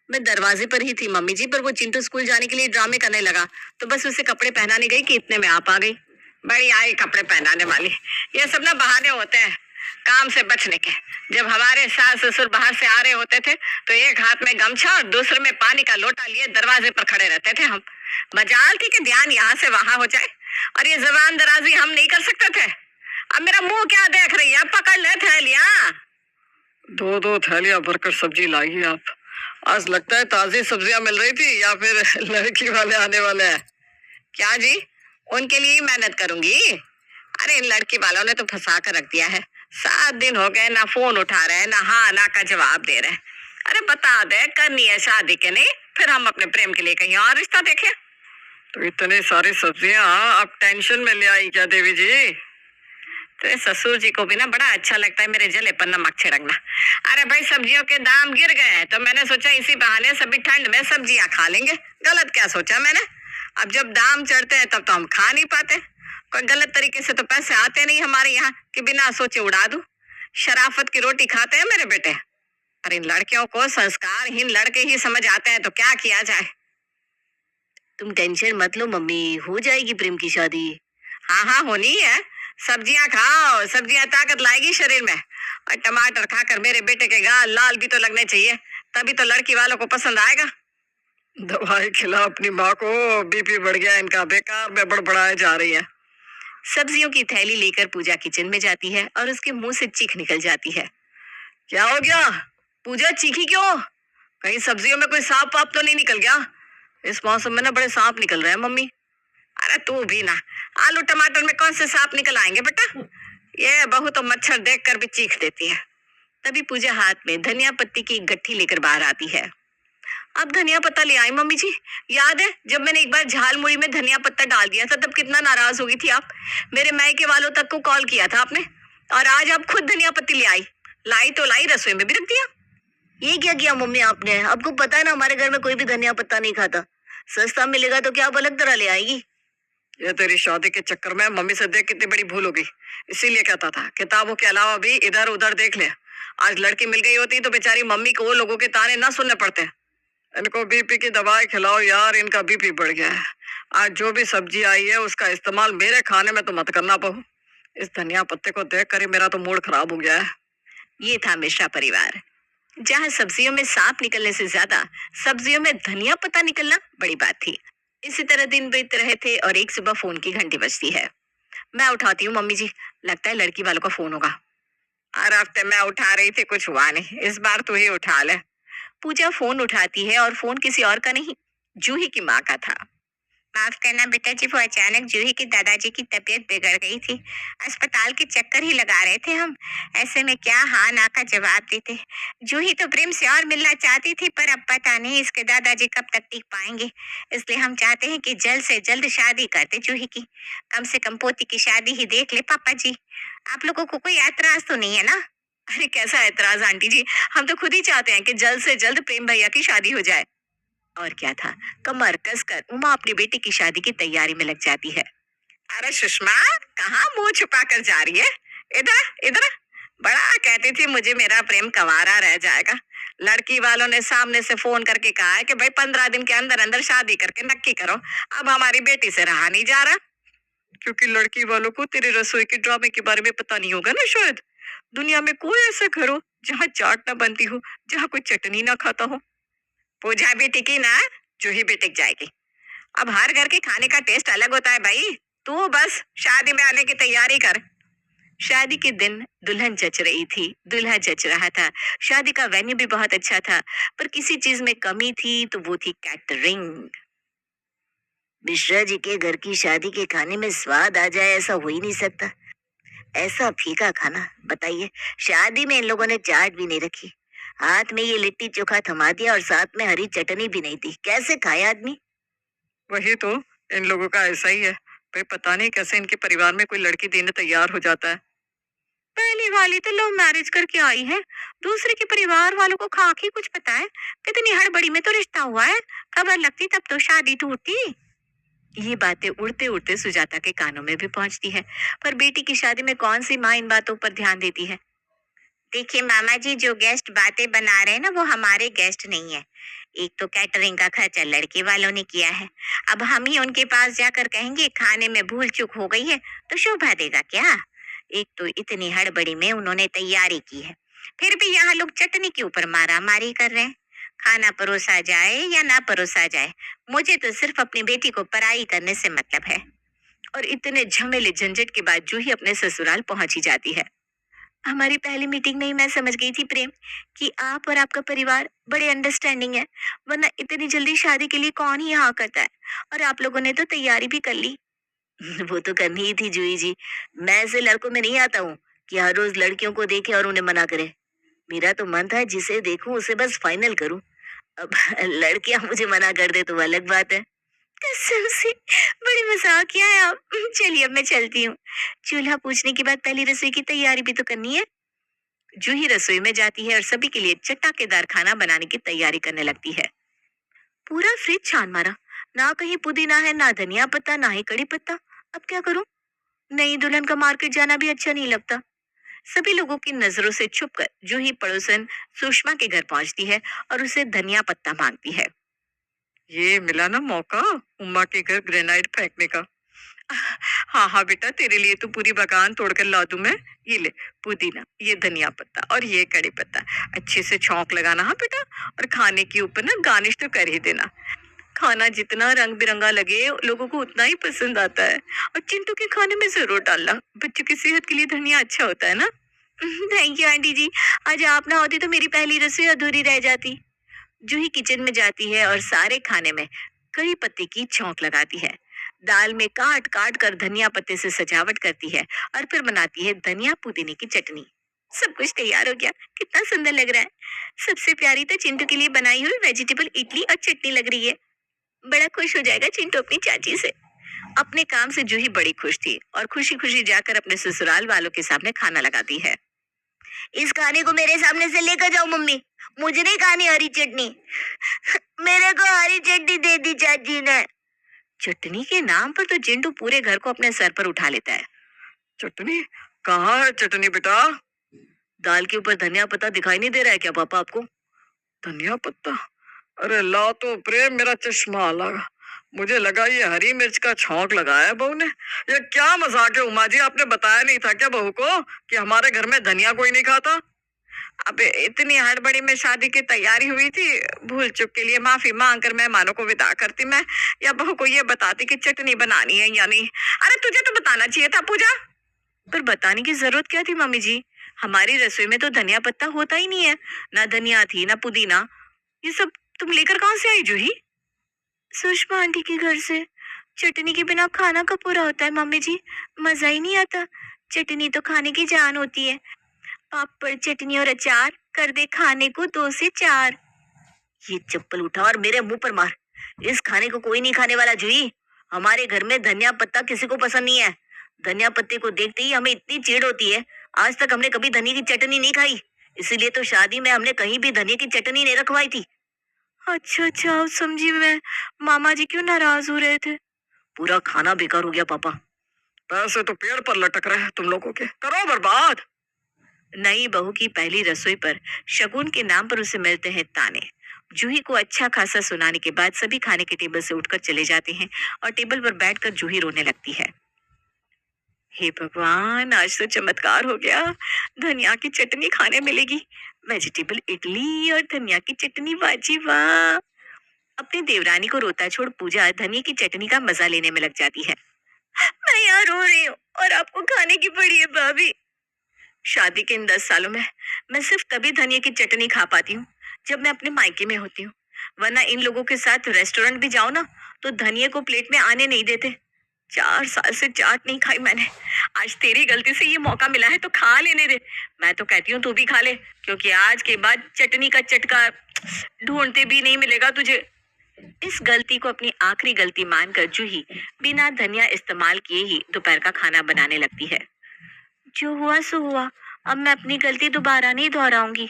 मैं दरवाजे पर ही थी मम्मी जी, पर वो चिंटू स्कूल जाने के लिए ड्रामे करने लगा, तो बस उसे कपड़े पहनाने गई कि इतने में आप आ गई। बड़ी आई कपड़े पहनाने वाली। ये सब ना बहाने होते हैं काम से बचने के। जब हमारे सास ससुर बाहर से आ रहे होते थे तो एक हाथ में गमछा और दूसरे में पानी का लोटा लिए दरवाजे पर खड़े रहते थे हम। मजाल थी कि ध्यान यहाँ से वहां हो जाए, और ये जबान दराजी हम नहीं कर सकते थे। अब मेरा मुंह क्या देख रही है, पकड़ ले थैलियां। दो दो थैलियां भरकर सब्जी लाई आप। आज लगता है ताजी सब्जियां मिल रही थी या फिर लड़की वाले आने वाले हैं। क्या जी, उनके लिए ही मेहनत करूंगी। अरे इन लड़की वालों ने तो फंसा कर रख दिया है। 7 दिन हो गए, ना फोन उठा रहे ना हाँ ना का जवाब दे रहे। अरे बता दे करनी है शादी के नहीं, फिर हम अपने प्रेम के लिए कहीं और रिश्ता देखें। तो इतनी सारी सब्जियां आप टेंशन में ले आई क्या देवी जी? तो ससुर जी को भी ना बड़ा अच्छा लगता है मेरे जले पर नमक छिड़कना। अरे भाई सब्जियों के दाम गिर गए तो मैंने सोचा इसी बहाने सभी ठंड में सब्जियां खा लेंगे। गलत क्या सोचा मैंने? अब जब दाम चढ़ते हैं तब तो हम खा नहीं पाते। कोई गलत तरीके से तो पैसे आते नहीं हमारे यहाँ कि बिना सोचे उड़ा दूं। शराफत की रोटी खाते हैं मेरे बेटे। अरे इन लड़कियों को संस्कारहीन लड़के ही समझ आते हैं तो क्या किया जाए। तुम टेंशन मत लो मम्मी, हो जाएगी प्रेम की शादी। हाँ हाँ होनी ही है। सब्जियां खाओ, सब्जियां ताकत लाएगी शरीर में। और टमाटर खाकर मेरे बेटे के गाल लाल भी तो लगने चाहिए, तभी तो लड़की वालों को पसंद आएगा। दवाई खिला अपनी माँ को, बीपी बढ़ गया इनका, बेकार में बड़बड़ाए जा रही है। सब्जियों की थैली लेकर पूजा किचन में जाती है और उसके मुंह से चीख निकल जाती है। क्या हो गया पूजा, चीखी क्यों? कहीं सब्जियों में कोई सांप वाप तो नहीं निकल गया? इस मौसम में ना बड़े सांप निकल रहे हैं मम्मी। अरे तू भी ना, आलू टमाटर में कौन से सांप निकल आएंगे बेटा। ये बहू तो मच्छर देखकर भी चीख देती है। तभी पूजा हाथ में धनिया पत्ती की एक गट्ठी लेकर बाहर आती है। अब धनिया पत्ता ले आई मम्मी जी। याद है जब मैंने एक बार झाल मुड़ी में धनिया पत्ता डाल दिया था तब कितना नाराज हो गई थी आप। मेरे मायके वालों तक को कॉल किया था आपने, और आज आप खुद धनिया पत्ती ले आई। लाई तो लाई, रसोई में भी रख दिया। ये क्या किया मम्मी आपने? आपको पता है ना हमारे घर में कोई भी धनिया पत्ता नहीं खाता। सस्ता मिलेगा तो क्या आप अलग तरह ले आएगी? ये तेरी शादी के चक्कर में मम्मी से देख कितनी बड़ी भूल हो गई। इसीलिए कहता था किताबों के अलावा भी इधर उधर देख ले। आज लड़की मिल गई होती तो बेचारी मम्मी को वो लोगों के ताने ना सुनने पड़ते। इनको बीपी की दवाई खिलाओ यार, इनका बीपी बढ़ गया है। आज जो भी सब्जी आई है उसका इस्तेमाल मेरे खाने में तो मत करना बहू। इस धनिया पत्ते को देख कर ही मेरा तो मूड खराब हो गया है। ये था मिश्रा परिवार, जहाँ सब्जियों में सांप निकलने से ज्यादा सब्जियों में धनिया पत्ता निकलना बड़ी बात थी। इसी तरह दिन बीत रहे थे और एक सुबह फोन की घंटी बजती है। मैं उठाती हूँ मम्मी जी, लगता है लड़की वालों का फोन होगा। हर हफ्ते मैं उठा रही थी, कुछ हुआ नहीं, इस बार तू ही उठा ले। पूजा फोन उठाती है और फोन किसी और का नहीं, जूही की माँ का था। माफ करना बेटा जी, वो अचानक जूही की दादाजी की तबीयत बिगड़ गई थी। अस्पताल के चक्कर ही लगा रहे थे हम। ऐसे में क्या हाँ ना का जवाब देते। जूही तो प्रेम से और मिलना चाहती थी, पर अब पता नहीं इसके दादाजी कब तक टिक पाएंगे। इसलिए हम चाहते हैं कि जल्द से जल्द शादी कर दे जूही की। कम से कम पोती की शादी ही देख ले पापा जी। आप लोगों को कोई ऐतराज तो नहीं है ना? अरे कैसा ऐतराज आंटी जी, हम तो खुद ही चाहते हैं कि जल्द से जल्द प्रेम भैया की शादी हो जाए। और क्या था, कमर कसकर उमा अपनी बेटी की शादी की तैयारी में लग जाती है। अरे सुषमा, कहाँ मुंह छुपा कर जा रही है? इधर इधर। बड़ा कहती थी मुझे मेरा प्रेम कंवारा रह जाएगा। लड़की वालों ने सामने से फोन करके कहा है कि भाई 15 दिन के अंदर अंदर शादी करके नक्की करो। अब हमारी बेटी से रहा नहीं जा रहा। क्योंकि लड़की वालों को तेरे रसोई के ड्रामे के बारे में पता नहीं होगा ना शायद। दुनिया में कोई ऐसा घर हो जहाँ चाट ना बनती हो, जहाँ कोई चटनी ना खाता हो। पूजा भी टिकी ना, जूही भी टिक जाएगी। अब हर घर के खाने का टेस्ट अलग होता है भाई। तू बस शादी में आने की तैयारी कर। शादी के दिन दुल्हन जच रही थी, दूल्हा जच रहा था। शादी का वेन्यू भी बहुत अच्छा था, पर किसी चीज में कमी थी तो वो थी कैटरिंग। मिश्रा जी के घर की शादी के खाने में स्वाद आ जाए ऐसा हो ही नहीं सकता। ऐसा फीका खाना, बताइए। शादी में इन लोगों ने चाट भी नहीं रखी, हाथ में ये लिट्टी चोखा थमा दिया और साथ में हरी चटनी भी नहीं दी। कैसे खाए आदमी? वही तो, इन लोगों का ऐसा ही है भाई। पता नहीं कैसे इनके परिवार में कोई लड़की देने तैयार हो जाता है। पहली वाली तो लव मैरिज करके आई है, दूसरे के परिवार वालों को खाक ही कुछ पता है। कितनी हड़बड़ी में तो रिश्ता हुआ है, खबर लगती तब तो शादी टूटती। ये बातें उड़ते उड़ते सुजाता के कानों में भी पहुंचती है, पर बेटी की शादी में कौन सी माँ इन बातों पर ध्यान देती है। देखिए मामा जी, जो गेस्ट बातें बना रहे हैं ना वो हमारे गेस्ट नहीं है। एक तो कैटरिंग का खर्चा लड़के वालों ने किया है, अब हम ही उनके पास जाकर कहेंगे खाने में भूल चूक हो गई है तो शोभा देगा क्या? एक तो इतनी हड़बड़ी में उन्होंने तैयारी की है, फिर भी यहाँ लोग चटनी के ऊपर मारा मारी कर रहे हैं। खाना परोसा जाए या ना परोसा जाए, मुझे तो सिर्फ अपनी बेटी को पराई करने से मतलब है। और इतने झमेले झंझट के बाद जूही अपने ससुराल पहुंची जाती है। हमारी पहली मीटिंग में ही मैं समझ गई थी प्रेम कि आप और आपका परिवार बड़े अंडरस्टैंडिंग है, वरना इतनी जल्दी शादी के लिए कौन ही हाँ करता है। और आप लोगों ने तो तैयारी भी कर ली। वो तो करनी ही थी जूही जी। मैं ऐसे लड़कों में नहीं आता हूँ कि हर रोज लड़कियों को देखे और उन्हें मना करे। मेरा तो मन था जिसे देखूं उसे बस फाइनल करूं। अब लड़कियां मुझे मना कर दे तो अलग बात है। कसम से बड़ी मजाकिया है आप। चलिए अब मैं चलती हूँ। चूल्हा पूछने के बाद पहली रसोई की तैयारी भी तो करनी है। जूही रसोई में जाती है और सभी के लिए चटाकेदार खाना बनाने की तैयारी करने लगती है। पूरा फ्रिज छान मारा, ना कहीं पुदीना है ना धनिया पत्ता ना ही कड़ी पत्ता। अब क्या करूं? नई दुल्हन का मार्केट जाना भी अच्छा नहीं लगता। सभी लोगों की नजरों से छुपकर जूही पड़ोसन सुषमा के घर पहुंचती है और उसे धनिया पत्ता मांगती है। ये मिला ना मौका उम्मा के घर ग्रेनाइट फेंकने का। हाँ हाँ बेटा, तेरे लिए तो पूरी बगान तोड़कर ला दूं मैं। ये ले पुदीना, ये धनिया पत्ता और ये कड़ी पत्ता। अच्छे से छौंक लगाना हाँ बेटा, और खाने के ऊपर ना गार्निश तो कर ही देना। खाना जितना रंग बिरंगा लगे लोगों को उतना ही पसंद आता है। और चिंटू के खाने में जरूर डालना, बच्चों की सेहत के लिए धनिया अच्छा होता है ना। थैंक यू आंटी जी, आज आप ना होती तो मेरी पहली रसोई अधूरी रह जाती। जूही किचन में जाती है और सारे खाने में कड़ी पत्ते की छौंक लगाती है। दाल में काट काट कर धनिया पत्ते से सजावट करती है और फिर बनाती है धनिया पुदीने की चटनी। सब कुछ तैयार हो गया, कितना सुंदर लग रहा है। सबसे प्यारी तो चिंटू के लिए बनाई हुई वेजिटेबल इडली और चटनी लग रही है। बड़ा खुश हो जाएगा चिंटू अपनी चाची से। अपने काम से जूही बड़ी खुश थी और खुशी खुशी जाकर अपने ससुराल वालों के सामने खाना लगाती है। इस खाने को मेरे सामने से लेकर जाओ मम्मी, मुझे नहीं खानी हरी चटनी। मेरे को हरी चटनी दे दी चाची ने। चटनी के नाम पर तो चिंटू पूरे घर को अपने सर पर उठा लेता है। चटनी? कहाँ है चटनी बेटा? दाल के ऊपर धनिया पत्ता दिखाई नहीं दे रहा है क्या पापा आपको? धनिया पत्ता? अरे ला तो प्रेम, मेरा चश्मा लगा। मुझे लगा ये हरी मिर्च का छौंक लगाया है बहू ने। ये क्या मजाक है उमा जी, आपने बताया नहीं था क्या बहू को कि हमारे घर में धनिया कोई नहीं खाता? अबे इतनी हड़बड़ी में शादी की तैयारी हुई थी, भूल चूक के लिए माफी मांग कर मेहमानों को विदा करती मैं, या बहू को ये बताती कि चटनी बनानी है या नहीं। अरे तुझे तो बताना चाहिए था पूजा। पर बताने की जरूरत क्या थी मम्मी जी? हमारी रसोई में तो धनिया पत्ता होता ही नहीं है, ना धनिया थी ना पुदीना। ये सब तुम लेकर कहाँ से आई जूही? सुषमा आंटी के घर से। चटनी के बिना खाना कब पूरा होता है मम्मी जी? मजा ही नहीं आता। चटनी तो खाने की जान होती है। पापड़ चटनी और अचार कर दे खाने को 2 से 4। ये चप्पल उठा और मेरे मुंह पर मार। इस खाने को कोई नहीं खाने वाला जूही। हमारे घर में धनिया पत्ता किसी को पसंद नहीं है। धनिया पत्ते को देखते ही हमें इतनी चिढ़ होती है। आज तक हमने कभी धनिया की चटनी नहीं खाई, इसीलिए तो शादी में हमने कहीं भी धनिया की चटनी नहीं रखवाई थी। अच्छा अच्छा, अब समझी मैं। मामा जी क्यों नाराज हो रहे थे? पूरा खाना बेकार हो गया पापा। पैसे तो पेड़ पर लटक रहे हैं तुम लोगों के, करो बर्बाद। नई बहू की पहली रसोई पर शगुन के नाम पर उसे मिलते हैं ताने। जूही को अच्छा खासा सुनाने के बाद सभी खाने के टेबल से उठकर चले जाते हैं और टेबल पर बैठकर जूही रोने लगती है। हे भगवान, आज तो चमत्कार हो गया। धनिया की चटनी खाने मिलेगी। वेजिटेबल इडली और धनिया की चटनी, बाजी वाह। अपनी देवरानी को रोता छोड़ पूजा धनिया की चटनी का मजा लेने में लग जाती है। मैं यहाँ रो रही हूँ और आपको खाने की पड़ी है भाभी। शादी के इन 10 सालों में मैं सिर्फ तभी धनिया की चटनी खा पाती हूँ जब मैं अपने मायके में होती हूँ, वरना इन लोगों के साथ रेस्टोरेंट भी जाओ ना तो धनिया को प्लेट में आने नहीं देते। 4 साल से चाट नहीं खाई मैंने। आज तेरी गलती से ये मौका मिला है तो खा लेने दे। मैं तो कहती हूँ तू भी खा ले, क्योंकि आज के बाद चटनी का चटका ढूंढते भी नहीं मिलेगा तुझे। इस गलती को अपनी आखिरी गलती मानकर जूही बिना धनिया इस्तेमाल किए ही दोपहर का खाना बनाने लगती है। जो हुआ सो हुआ, अब मैं अपनी गलती दोबारा नहीं दोहराऊंगी।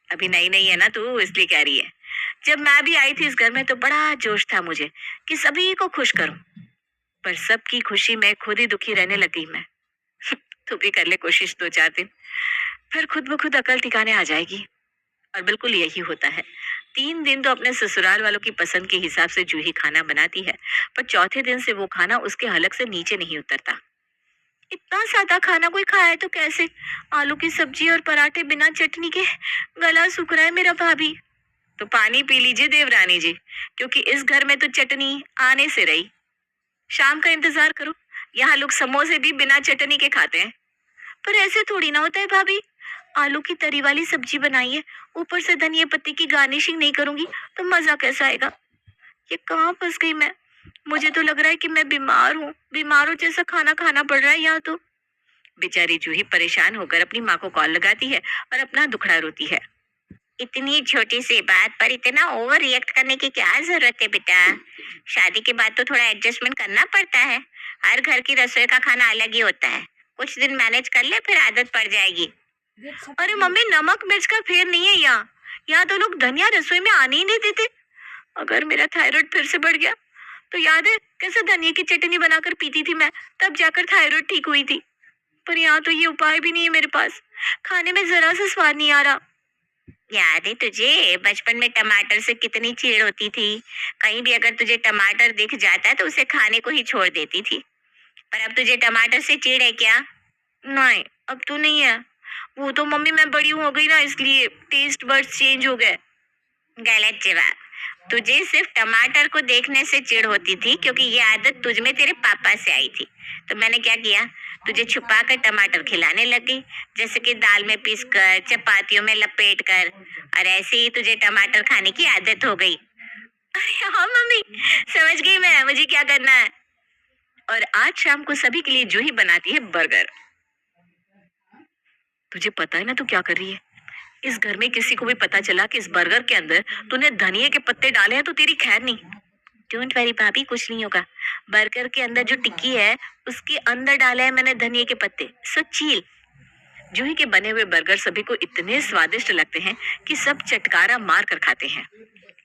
अभी नई नई है ना तू, इसलिए कह रही है। जब मैं भी आई थी इस घर में तो बड़ा जोश था मुझे कि सभी को खुश करूं, पर सबकी खुशी में खुद ही दुखी रहने लगी मैं। तू भी कर ले कोशिश 2-4 दिन, फिर खुद ब खुद अकल ठिकाने आ जाएगी। और बिल्कुल यही होता है। 3 दिन तो अपने ससुराल वालों की पसंद के हिसाब से जूही खाना बनाती है, पर चौथे दिन से वो खाना उसके हलक से नीचे नहीं उतरता। इतना सादा खाना कोई खाए तो कैसे? आलू की सब्जी और पराठे बिना चटनी के। गला सूख रहा है मेरा भाभी। तो पानी पी लीजिए देवरानी जी, क्योंकि इस घर में तो चटनी आने से रही। शाम का इंतजार करो, यहाँ लोग समोसे भी बिना चटनी के खाते हैं। पर ऐसे थोड़ी ना होता है भाभी। आलू की तरी वाली सब्जी बनाइए, ऊपर से धनिया पत्ती की गार्निशिंग नहीं करूंगी तो मजा कैसा आएगा? ये कहाँ फंस गई मैं? मुझे तो लग रहा है कि मैं बीमार हूँ, बीमारों जैसा खाना खाना पड़ रहा है यहाँ तो। बेचारी जूही परेशान होकर अपनी माँ को कॉल लगाती है और अपना दुखड़ा रोती है। इतनी छोटी सी बात पर इतना ओवर रिएक्ट करने की क्या जरूरत है बेटा? शादी के बाद तो थोड़ा एडजस्टमेंट करना पड़ता है। हर घर की रसोई का खाना अलग ही होता है। कुछ दिन मैनेज कर ले, फिर आदत पड़ जाएगी। अरे मम्मी, नमक मिर्च का फेर नहीं है यहाँ। यहाँ तो लोग धनिया रसोई में आने ही नहीं देते। अगर मेरा थायराइड फिर से बढ़ गया तो याद है कैसे धनिया की चटनी बनाकर पीती थी मैं, तब जाकर थायराइड ठीक हुई थी। पर यहाँ तो ये उपाय भी नहीं है मेरे पास। खाने में जरा सा स्वाद नहीं आ रहा। याद है तुझे बचपन में टमाटर से कितनी चिढ़ होती थी? कहीं भी अगर तुझे टमाटर दिख जाता तो उसे खाने को ही छोड़ देती थी। पर अब तुझे टमाटर से चिढ़ है क्या? नहीं, अब तो नहीं है। वो तो मम्मी मैं बड़ी हो गई ना, इसलिए टेस्ट बड्स चेंज हो गए। गलत जवाब। तुझे सिर्फ टमाटर को देखने से चिढ़ होती थी, क्योंकि ये आदत तुझ में तेरे पापा से आई थी। तो मैंने क्या किया? तुझे छुपा कर टमाटर खिलाने लग गई, जैसे कि दाल में पीस कर, चपातियों में लपेट कर। और ऐसे ही तुझे टमाटर खाने की आदत हो गई। अरे हाँ मम्मी, समझ गई मैं, मुझे क्या करना है। और आज शाम को सभी के लिए जूही बनाती है बर्गर। तुझे पता है ना तू क्या कर रही है? इस घर में किसी को भी पता चला कि इस बर्गर के अंदर तूने धनिया के पत्ते डाले हैं तो तेरी खैर नहीं। डोंट वरी भाभी, कुछ नहीं होगा। बर्गर के अंदर जो टिक्की है उसके अंदर डाले हैं मैंने धनिया के पत्ते, सो चील। जूही के बने हुए बर्गर सभी को इतने स्वादिष्ट लगते हैं कि सब चटकारा मार कर खाते हैं।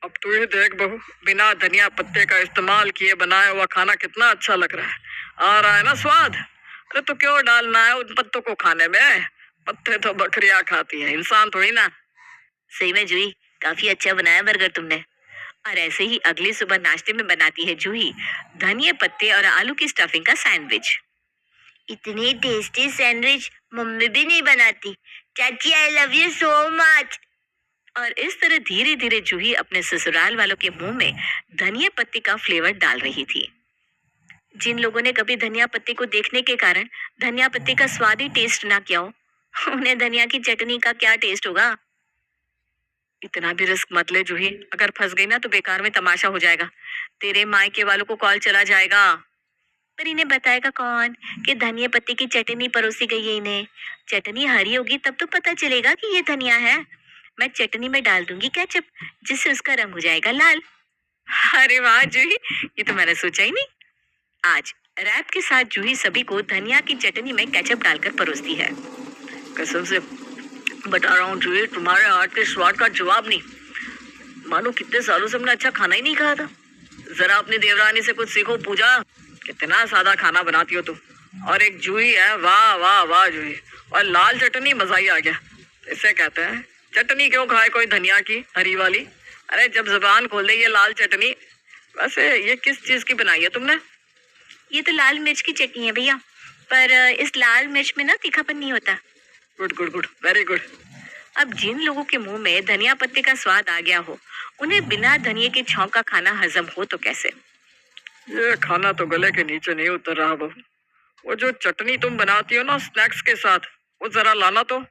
अब तू ये देख बहू, बिना धनिया पत्ते का इस्तेमाल किए बनाया हुआ खाना कितना अच्छा लग रहा है। आ रहा है ना स्वाद? अरे तो क्यों डालना है उन पत्तों को खाने में? पत्ते तो बकरियां खाती हैं, इंसान थोड़ी ना। सही में जूही, काफी अच्छा बनाया बर्गर तुमने। और ऐसे ही अगली सुबह नाश्ते में बनाती है जूही धनिया पत्ते और आलू की स्टफिंग का सैंडविच। इतनी टेस्टी सैंडविच मम्मी भी नहीं बनाती। चाची, I love you so much. और इस तरह धीरे धीरे जूही अपने ससुराल वालों के मुंह में धनिया पत्ती का फ्लेवर डाल रही थी। जिन लोगों ने कभी धनिया पत्ती को देखने के कारण धनिया पत्ती का स्वाद ही टेस्ट ना किया हो, उन्हें धनिया की चटनी का क्या टेस्ट होगा? इतना भी रिस्क मत ले जूही, अगर फंस गई ना तो बेकार में तमाशा हो जाएगा। तेरे मायके वालों को कॉल चला जाएगा। पर इन्हें बताएगा कौन कि धनिया पत्ती की चटनी परोसी गई है इन्हें? चटनी हरी होगी तब तो पता चलेगा कि ये धनिया है। मैं चटनी में डाल दूंगी केचप, जिससे उसका रंग हो जाएगा लाल। अरे वाह जूही, ये तो मैंने सोचा ही नहीं। आज रैप के साथ जूही सभी को धनिया की चटनी में केचप डालकर परोसती है। कसम से बता रहा हूँ जूही, तुम्हारे हाथ के स्वाद का जवाब नहीं। मानो कितने सालों से हमने अच्छा खाना ही नहीं खाया था। जरा अपनी देवरानी से कुछ सीखो पूजा, कितना सादा खाना बनाती हो तुम। और एक जूही है, वाह वाह वाह जूही। और लाल चटनी, मजा ही आ गया। इसे कहते हैं चटनी क्यों खाए कोई धनिया की हरी वाली? अरे जब जुबान खोल दे ये लाल चटनी। वैसे ये किस चीज की बनाई है तुमने? ये तो लाल मिर्च की चटनी है भैया, पर इस लाल मिर्च में ना तीखापन नहीं होता। Good good good, very good. अब जिन लोगों के मुंह में धनिया पत्ते का स्वाद आ गया हो, उन्हें बिना धनिया के छौंक का खाना हजम हो तो कैसे? ये खाना तो गले के नीचे नहीं उतर रहा बहू। वो जो चटनी तुम बनाती हो ना स्नैक्स के साथ, वो जरा लाना तो।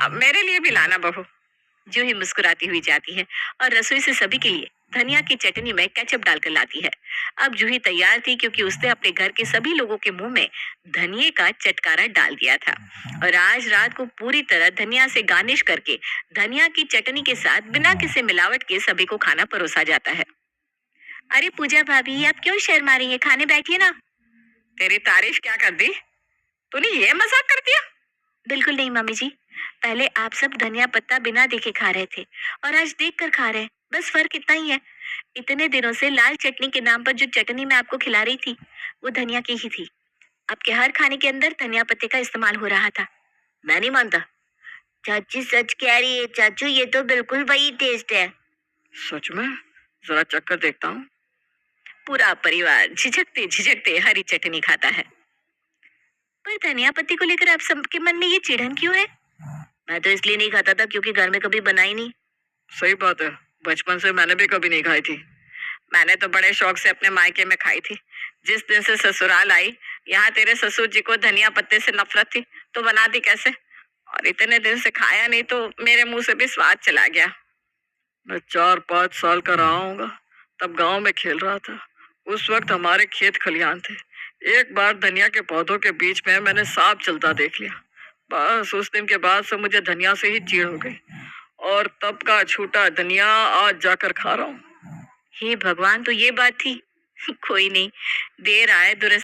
अब मेरे लिए भी लाना बहू। जूही मुस्कुराती हुई जाती है और रसोई से सभी के लिए धनिया की चटनी में केचप डालकर लाती है। अब जूही तैयार थी, क्योंकि उसने अपने घर के सभी लोगों के मुंह में धनिये का चटकारा डाल दिया था। और आज रात को पूरी तरह धनिया से गार्निश करके धनिया की चटनी के साथ बिना किसी मिलावट के सभी को खाना परोसा जाता है। अरे पूजा भाभी, आप क्यों शर्मा रही है? खाने बैठिए ना। तेरी तारीफ क्या कर दी? तूने ये मजाक कर दिया? बिल्कुल नहीं मम्मी जी, पहले आप सब धनिया पत्ता बिना देखे खा रहे थे और आज देख कर खा रहे हैं, बस फर्क इतना ही है। इतने दिनों से लाल चटनी के नाम पर जो चटनी मैं आपको खिला रही थी वो धनिया की ही थी। आपके हर खाने के अंदर धनिया पत्ते का इस्तेमाल हो रहा था। मैं नहीं मानता। चाची सच कह रही है चाचू, ये तो बिल्कुल वही टेस्ट है। सच में? जरा चक्कर देखता हूँ। पूरा परिवार झिझकते झिझकते हरी चटनी खाता है। पर धनिया पत्ती को लेकर आप सबके मन में ये चिढ़न क्यों है? मैं तो इसलिए नहीं खाता था क्योंकि घर में कभी बनाई नहीं। सही बात है, बचपन से मैंने भी कभी नहीं खाई थी। मैंने तो बड़े शौक से अपने मायके में खाई थी। जिस दिन से ससुराल आई, यहाँ तेरे ससुर जी को धनिया पत्ते से नफरत थी, तो बनाती कैसे? और इतने दिन से खाया नहीं तो मेरे मुंह से भी स्वाद चला गया। मैं 4-5 साल का रहा हूँगा, तब गांव में खेल रहा था। उस वक्त हमारे खेत खलियान थे। एक बार धनिया के पौधों के बीच में मैंने सांप चलता देख लिया। बस उस दिन के बाद से मुझे धनिया से ही चिढ़ हो गई, और तब का छूटा धनिया आज जाकर खा रहा हूँ। हे भगवान, तो ये बात थी। कोई नहीं, देर आए दुरुस्त